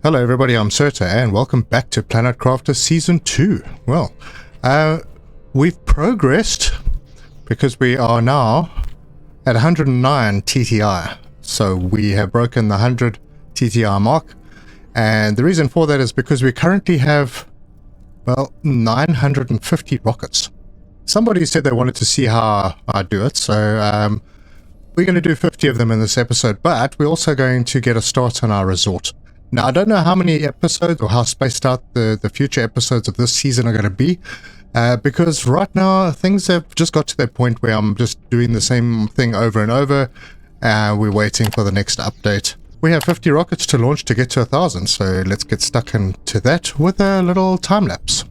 Hello everybody, I'm Serta and welcome back to Planet Crafter Season 2. Well, we've progressed because we are now at 109 TTI. So we have broken the 100 TTI mark, and the reason for that is because we currently have, well, 950 rockets. Somebody said they wanted to see how I do it, so we're going to do 50 of them in this episode, but we're also going to get a start on our resort. Now, I don't know how many episodes or how spaced out the future episodes of this season are going to be, because right now things have just got to that point where I'm just doing the same thing over and over. We're waiting for the next update. We have 50 rockets to launch to get to 1,000, so let's get stuck into that with a little time lapse.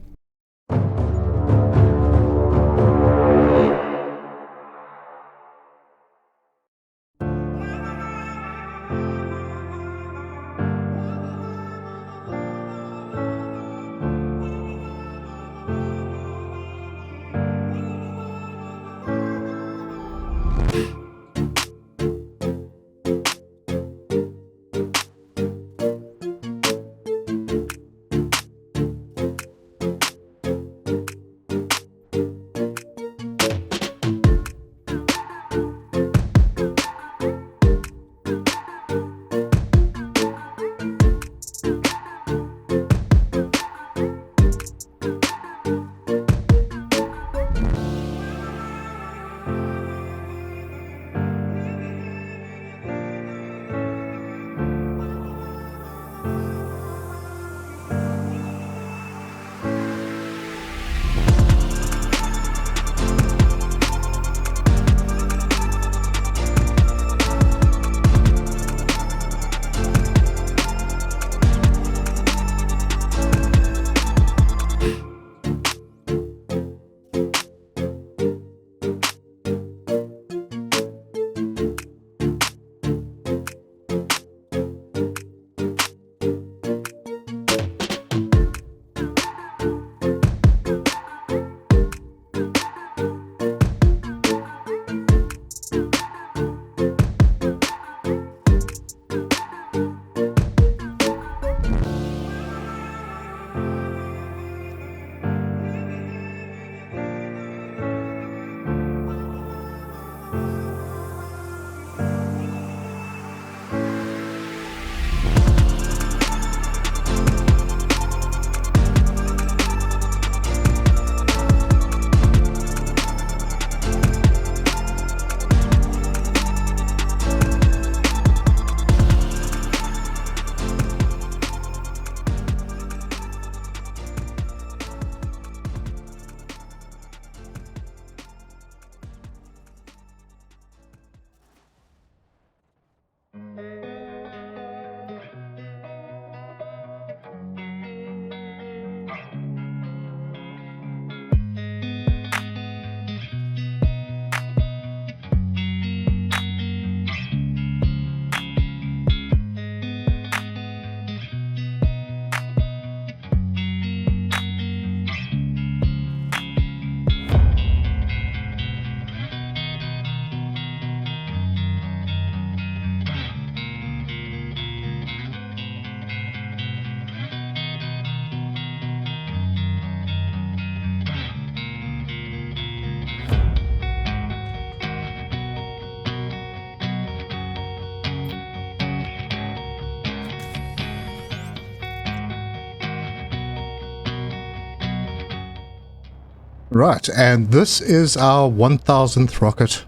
Right, and this is our 1000th rocket.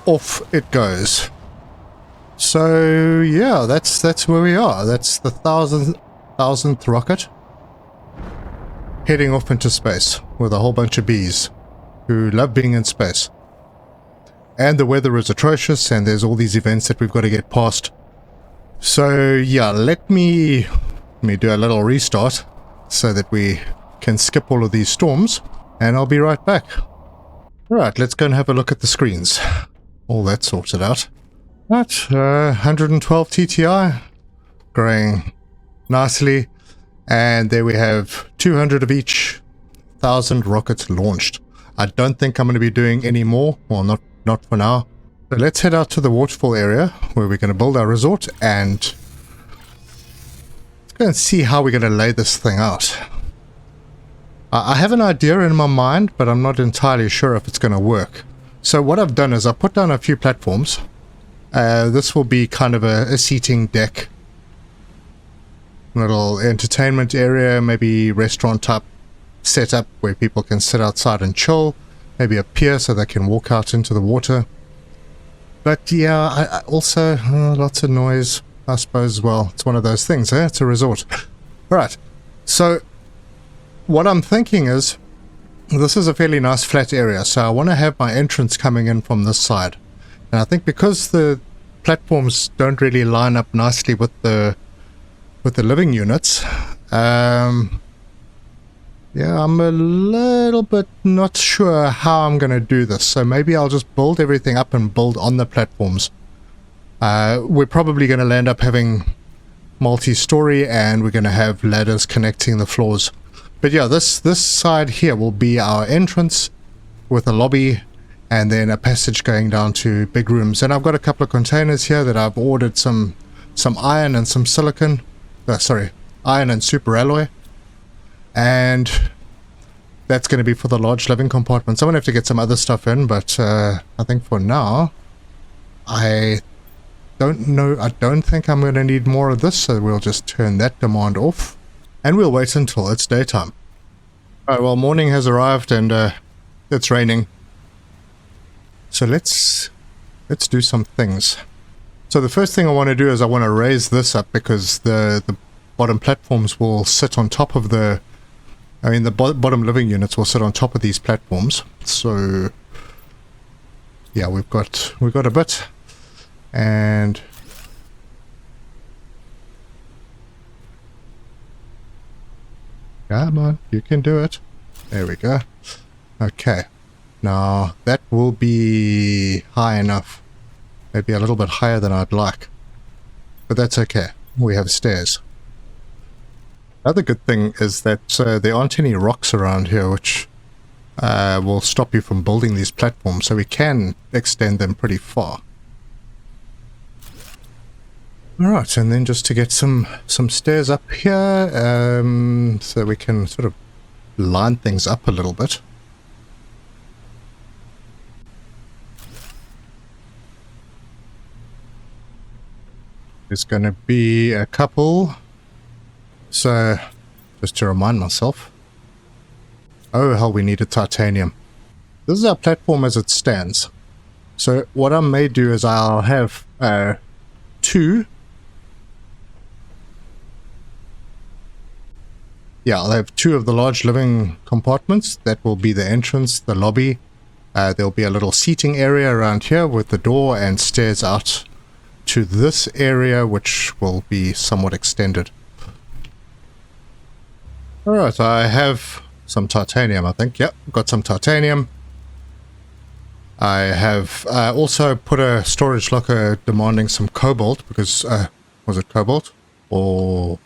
Off it goes. So yeah, that's where we are. That's the 1000th rocket heading off into space with a whole bunch of bees who love being in space. And the weather is atrocious, and there's all these events that we've got to get past. So yeah, let me do a little restart so that we can skip all of these storms, and I'll be right back. Alright, let's go and have a look at the screens. All that sorted out. Right, 112 TTI, growing nicely, and there we have 200 of each, 1,000 rockets launched. I don't think I'm going to be doing any more, well, not for now. So let's head out to the waterfall area where we're going to build our resort and go and see how we're going to lay this thing out. I have an idea in my mind, but I'm not entirely sure if it's going to work. So what I've done is I put down a few platforms. This will be kind of a seating deck. Little entertainment area, maybe restaurant type setup where people can sit outside and chill. Maybe a pier so they can walk out into the water. But yeah, I also lots of noise, I suppose. Well, it's one of those things, eh? It's a resort. Alright, so what I'm thinking is, this is a fairly nice flat area, so I want to have my entrance coming in from this side. And I think because the platforms don't really line up nicely with the living units, yeah, I'm a little bit not sure how I'm going to do this. So maybe I'll just build everything up and build on the platforms. We're probably going to end up having multi-story, and we're going to have ladders connecting the floors. But yeah, this side here will be our entrance with a lobby and then a passage going down to big rooms. And I've got a couple of containers here that I've ordered some iron and some silicon. Iron and super alloy. And that's going to be for the large living compartments. I'm going to have to get some other stuff in, but I think for now, I don't know. I don't think I'm going to need more of this, so we'll just turn that demand off. And we'll wait until it's daytime. Alright, well, morning has arrived and it's raining. So let's do some things. So the first thing I want to do is I want to raise this up because the bottom platforms will sit on top of the bottom living units will sit on top of these platforms. So yeah, we've got a bit. And come on, you can do it. There we go. Okay. Now, that will be high enough. Maybe a little bit higher than I'd like. But that's okay. We have stairs. Another good thing is that there aren't any rocks around here which will stop you from building these platforms. So we can extend them pretty far. Alright, and then just to get some stairs up here, so we can sort of line things up a little bit. There's going to be a couple, so just to remind myself. Oh hell, we needed titanium. This is our platform as it stands. So what I may do is I'll have two. Yeah, I'll have two of the large living compartments. That will be the entrance, the lobby. There'll be a little seating area around here with the door and stairs out to this area, which will be somewhat extended. Alright, I have some titanium, I think. Yep, got some titanium. I have also put a storage locker demanding some cobalt, because, was it cobalt? Or...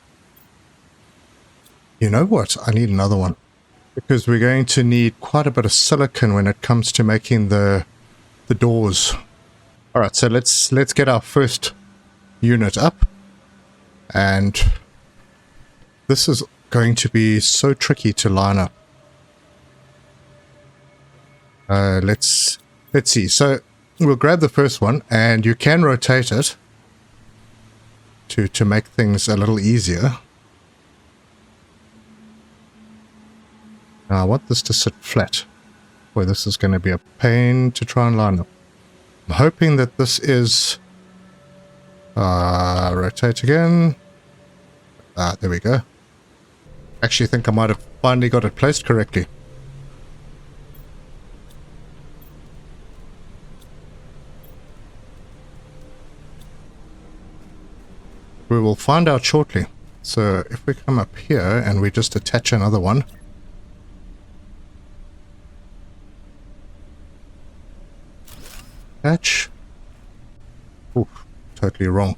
you know what? I need another one. Because we're going to need quite a bit of silicon when it comes to making the doors. Alright, so let's get our first unit up. And this is going to be so tricky to line up. Let's see. So we'll grab the first one, and you can rotate it to make things a little easier. Now I want this to sit flat. Boy, this is going to be a pain to try and line up. I'm hoping that this is... rotate again. There we go. Actually, I think I might have finally got it placed correctly. We will find out shortly. So if we come up here and we just attach another one. Attach. Oof, totally wrong.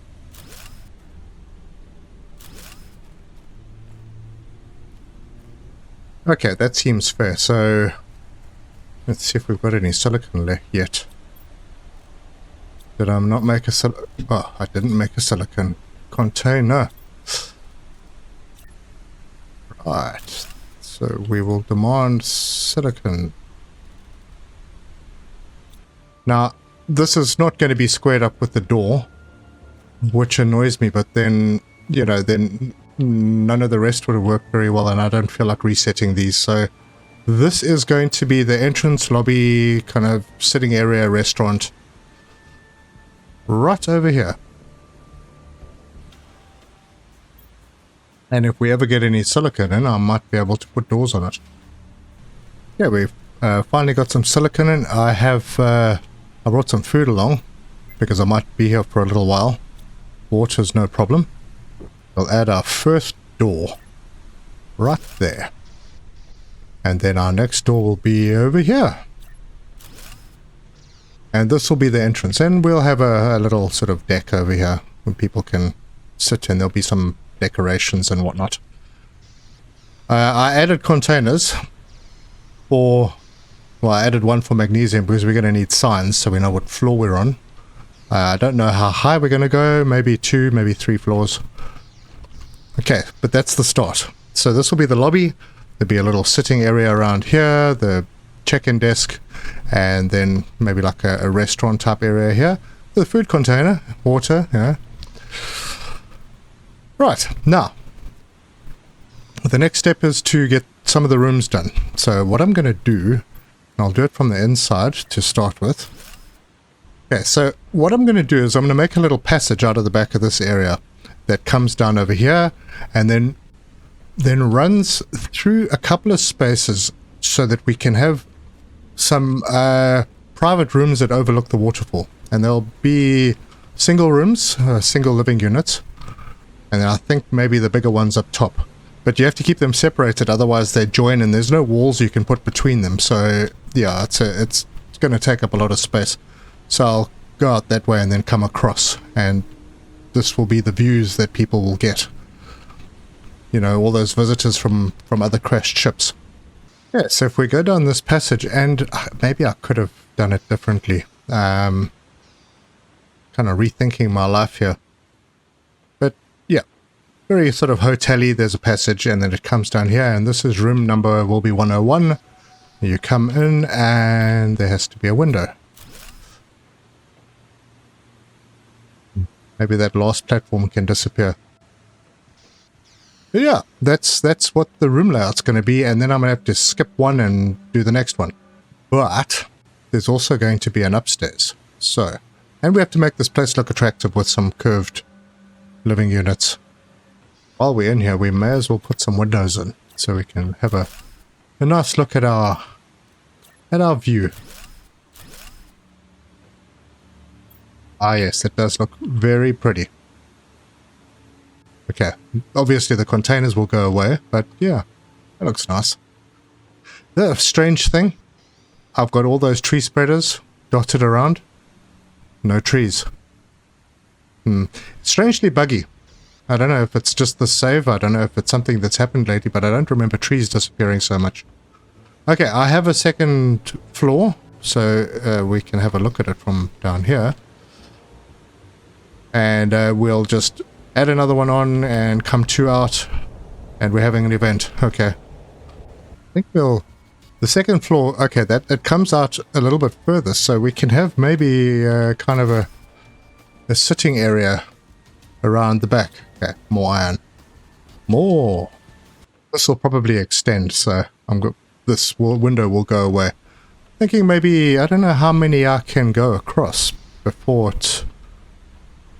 Okay, that seems fair. So let's see if we've got any silicon left yet. Did I not make a oh, I didn't make a silicon container. Alright, so we will demand silicon. Now, this is not going to be squared up with the door, which annoys me, but then, you know, then none of the rest would have worked very well, and I don't feel like resetting these, so this is going to be the entrance, lobby, kind of sitting area, restaurant, right over here. And if we ever get any silicon in, I might be able to put doors on it. Yeah, we've finally got some silicon in. I brought some food along, because I might be here for a little while. Water's no problem. We'll add our first door right there. And then our next door will be over here. And this will be the entrance. And we'll have a little sort of deck over here where people can sit, and there'll be some decorations and whatnot. I added containers for... Well, I added one for magnesium because we're going to need signs so we know what floor we're on. I don't know how high we're going to go. Maybe 2, maybe 3 floors. Okay, but that's the start. So this will be the lobby. There'll be a little sitting area around here, the check-in desk, and then maybe like a restaurant type area here. The food container, water, you know. Right, now, the next step is to get some of the rooms done. So what I'm going to do, I'll do it from the inside to start with. Okay, so what I'm going to do is I'm going to make a little passage out of the back of this area that comes down over here and then runs through a couple of spaces so that we can have some private rooms that overlook the waterfall. And there'll be single rooms, single living units, and I think maybe the bigger ones up top. But you have to keep them separated, otherwise they join and there's no walls you can put between them. So yeah, it's going to take up a lot of space. So I'll go out that way and then come across, and this will be the views that people will get. You know, all those visitors from other crashed ships. Yeah, so if we go down this passage, and maybe I could have done it differently. Kind of rethinking my life here. But yeah, very sort of hotel-y. There's a passage and then it comes down here, and this is room number will be 101. You come in and there has to be a window. Maybe that last platform can disappear. But yeah, that's what the room layout's going to be, and then I'm going to have to skip one and do the next one. But there's also going to be an upstairs. So, and we have to make this place look attractive with some curved living units. While we're in here, we may as well put some windows in so we can have a nice look at our view. Ah yes, it does look very pretty. Okay, obviously the containers will go away, but yeah, that looks nice. The strange thing, I've got all those tree spreaders dotted around. No trees. Strangely buggy. I don't know if it's just the save, I don't know if it's something that's happened lately, but I don't remember trees disappearing so much. Okay, I have a second floor, so we can have a look at it from down here. And we'll just add another one on and come 2 out, and we're having an event. Okay. I think we'll... The second floor, okay, that it comes out a little bit further, so we can have maybe kind of a sitting area around the back. Okay, more iron. More! This will probably extend, so this window will go away. Thinking maybe, I don't know how many I can go across before it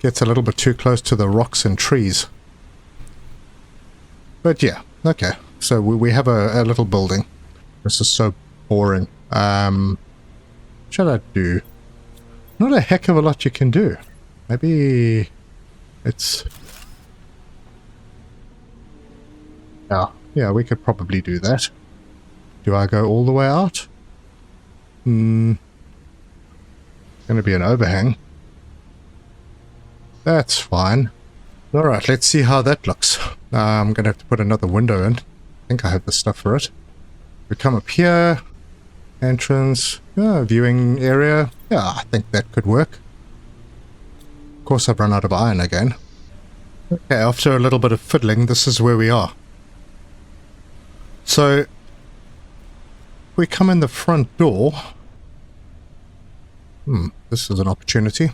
gets a little bit too close to the rocks and trees. But yeah, okay. So we have a little building. This is so boring. What should I do? Not a heck of a lot you can do. Maybe it's... Yeah, we could probably do that. Do I go all the way out? Gonna be an overhang. That's fine. Alright, let's see how that looks. I'm gonna have to put another window in. I think I have the stuff for it. We come up here. Entrance. Viewing area. Yeah, I think that could work. Of course I've run out of iron again. Okay, after a little bit of fiddling, this is where we are. So we come in the front door. This is an opportunity.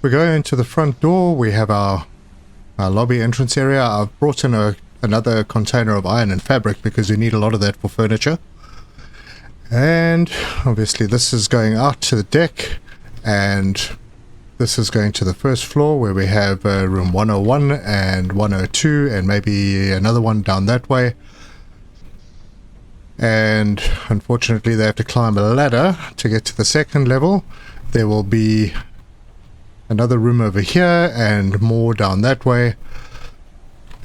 We go into the front door. We have our lobby entrance area. I've brought in another container of iron and fabric because you need a lot of that for furniture. And obviously this is going out to the deck, and this is going to the first floor where we have room 101 and 102 and maybe another one down that way. And unfortunately they have to climb a ladder to get to the second level. There will be another room over here and more down that way.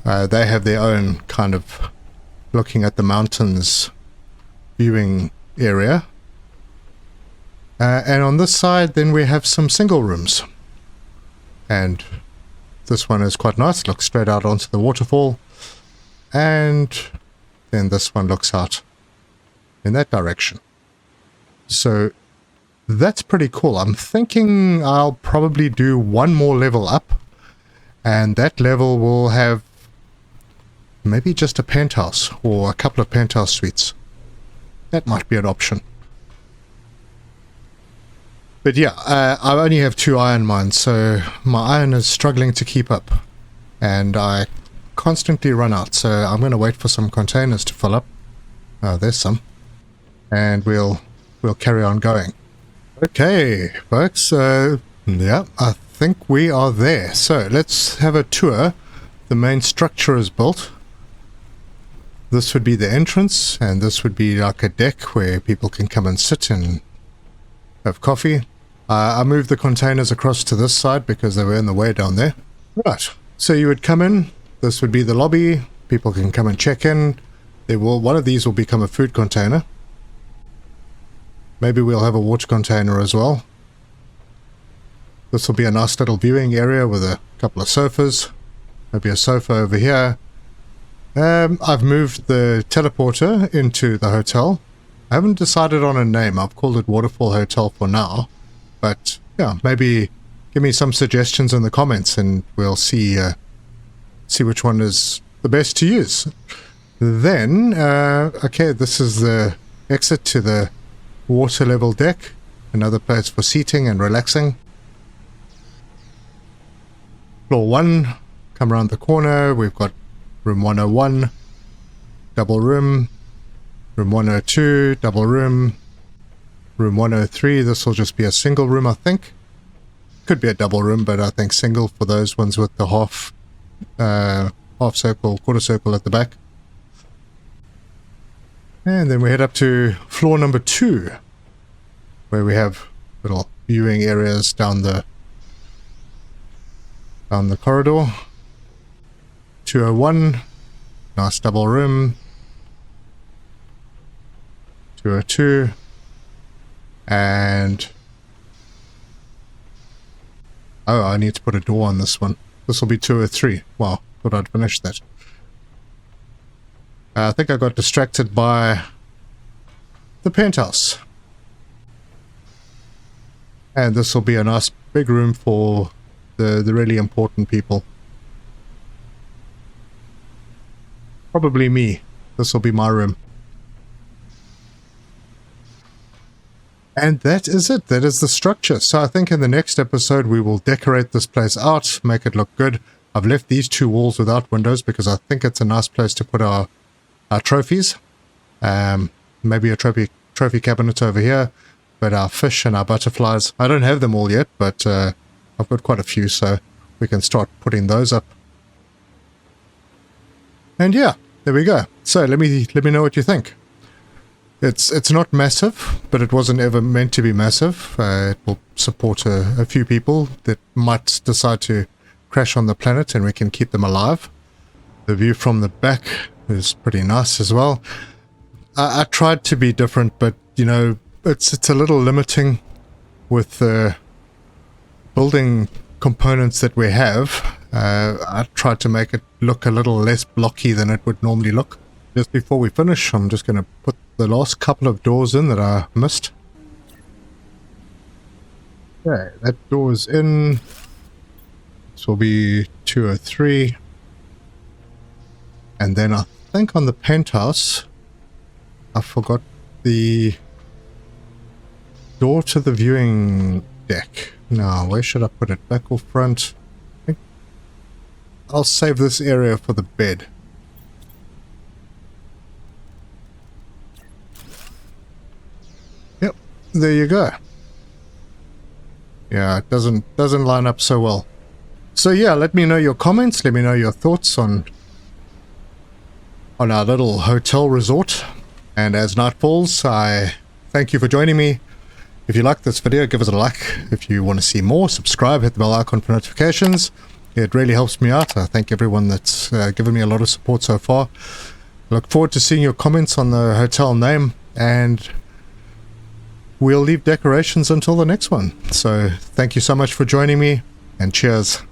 They have their own kind of looking at the mountains viewing area. And on this side then we have some single rooms. And this one is quite nice, looks straight out onto the waterfall. And then this one looks out in that direction. So that's pretty cool. I'm thinking I'll probably do one more level up, and that level will have maybe just a penthouse or a couple of penthouse suites. That might be an option. But yeah, I only have 2 iron mines, so my iron is struggling to keep up, and I constantly run out, so I'm going to wait for some containers to fill up. There's some. And we'll carry on going. Okay, folks, yeah, I think we are there. So let's have a tour. The main structure is built. This would be the entrance, and this would be like a deck where people can come and sit and have coffee. I moved the containers across to this side because they were in the way down there. Right, so you would come in. This would be the lobby. People can come and check in. One of these will become a food container. Maybe we'll have a water container as well. This will be a nice little viewing area with a couple of sofas. Maybe a sofa over here. I've moved the teleporter into the hotel. I haven't decided on a name. I've called it Waterfall Hotel for now. But yeah, maybe give me some suggestions in the comments and we'll see which one is the best to use. Then, okay, this is the exit to the water level deck. Another place for seating and relaxing. Floor 1, come around the corner. We've got room 101, double room. Room 102, double room. Room 103, this will just be a single room, I think. Could be a double room, but I think single for those ones with the half circle, quarter circle at the back. And then we head up to floor number 2, where we have little viewing areas down the corridor. 201, nice double room. 202, and oh, I need to put a door on this one. This will be 203. Wow, thought I'd finished that. I think I got distracted by the penthouse. And this will be a nice big room for the really important people. Probably me. This will be my room. And that is it. That is the structure. So I think in the next episode we will decorate this place out, make it look good. I've left these 2 walls without windows because I think it's a nice place to put our trophies. Maybe a trophy cabinet over here. But our fish and our butterflies, I don't have them all yet, but I've got quite a few, so we can start putting those up. And yeah, there we go. So let me know what you think. It's not massive, but it wasn't ever meant to be massive. It will support a few people that might decide to crash on the planet, and we can keep them alive. The view from the back is pretty nice as well. I tried to be different, but you know, it's a little limiting with the building components that we have. I tried to make it look a little less blocky than it would normally look. Just before we finish, I'm just going to put the last couple of doors in that I missed. Okay, that door is in. This will be 203. And then I think on the penthouse, I forgot the door to the viewing deck. Now, where should I put it? Back or front? I think I'll save this area for the bed. Yep, there you go. Yeah, it doesn't line up so well. So yeah, let me know your comments, let me know your thoughts on our little hotel resort. And as night falls, I thank you for joining me. If you like this video, give us a like. If you want to see more, subscribe, hit the bell icon for notifications. It really helps me out. I thank everyone that's given me a lot of support so far. Look forward to seeing your comments on the hotel name, and we'll leave decorations until the next one. So thank you so much for joining me, and cheers.